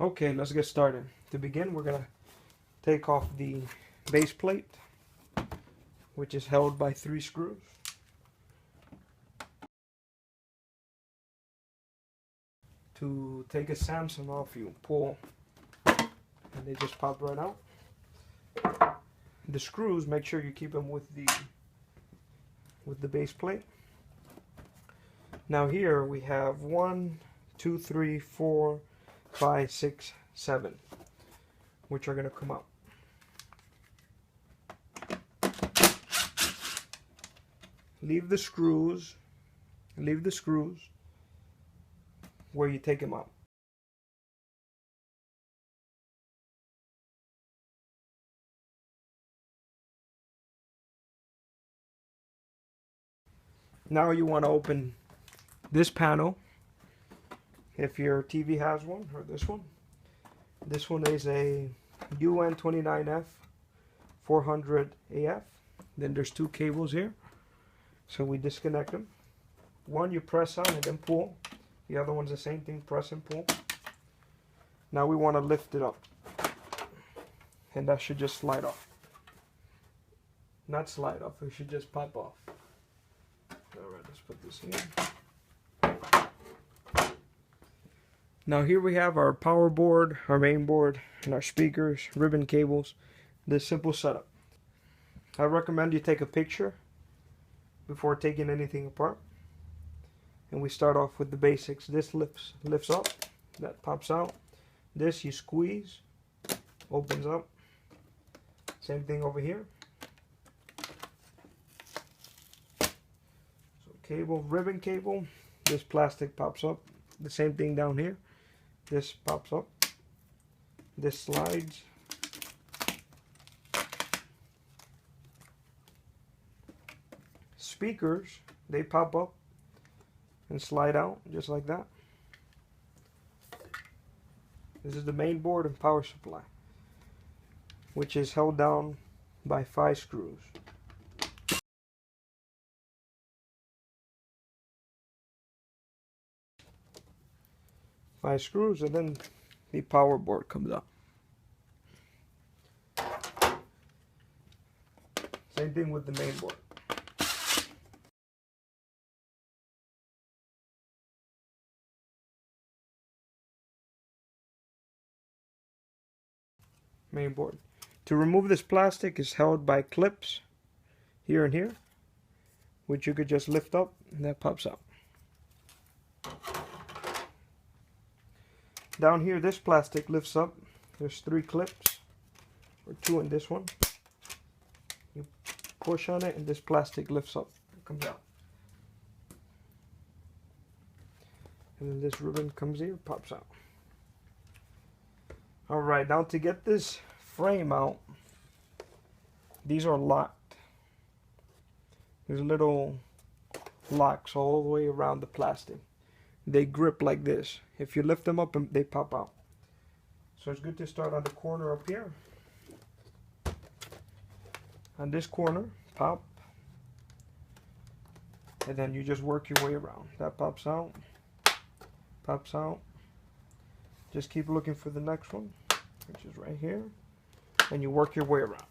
Okay, let's get started. To begin, we're gonna take off the base plate, which is held by 3 screws. To take a Samsung off, you pull and they just pop right out. The screws, make sure you keep them with the base plate. Now here we have 1, 2, 3, 4, 5, 6, 7, which are going to come out. Leave the screws where you take them out. Now you want to open this panel, if your TV has one, or this one. This one is a UN29F4000AF. Then there's 2 cables here, so we disconnect them. One you press on and then pull. The other one's the same thing, press and pull. Now we want to lift it up, and that should just slide off. Not slide off, it should just pop off. Alright, let's put this in. Now here we have our power board, our main board, and our speakers, ribbon cables. This simple setup. I recommend you take a picture before taking anything apart. And we start off with the basics. This lifts up, that pops out. This you squeeze, opens up. Same thing over here. So cable, ribbon cable, this plastic pops up. The same thing down here. This pops up. This slides. Speakers, they pop up and slide out just like that. This is the main board and power supply, which is held down by 5 screws. Five screws, and then the power board comes up. Same thing with the main board. Main board. To remove this plastic is held by clips here and here, which you could just lift up and that pops out. Down here, this plastic lifts up. There's 3 clips, or 2 in this one. You push on it and this plastic lifts up. It comes out. And then this ribbon comes here, pops out. Alright, now to get this frame out, these are locked. There's little locks all the way around the plastic. They grip like this. If you lift them up, they pop out. So it's good to start on the corner up here. On this corner, pop. And then you just work your way around. That pops out. Pops out. Just keep looking for the next one, which is right here. And you work your way around.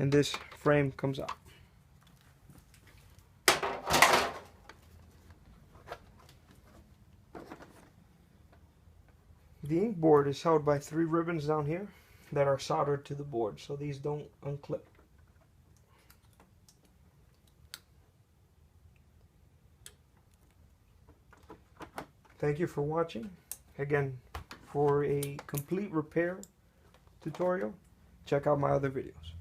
And this frame comes out. The ink board is held by 3 ribbons down here that are soldered to the board, so these don't unclip. Thank you for watching. Again, for a complete repair tutorial, check out my other videos.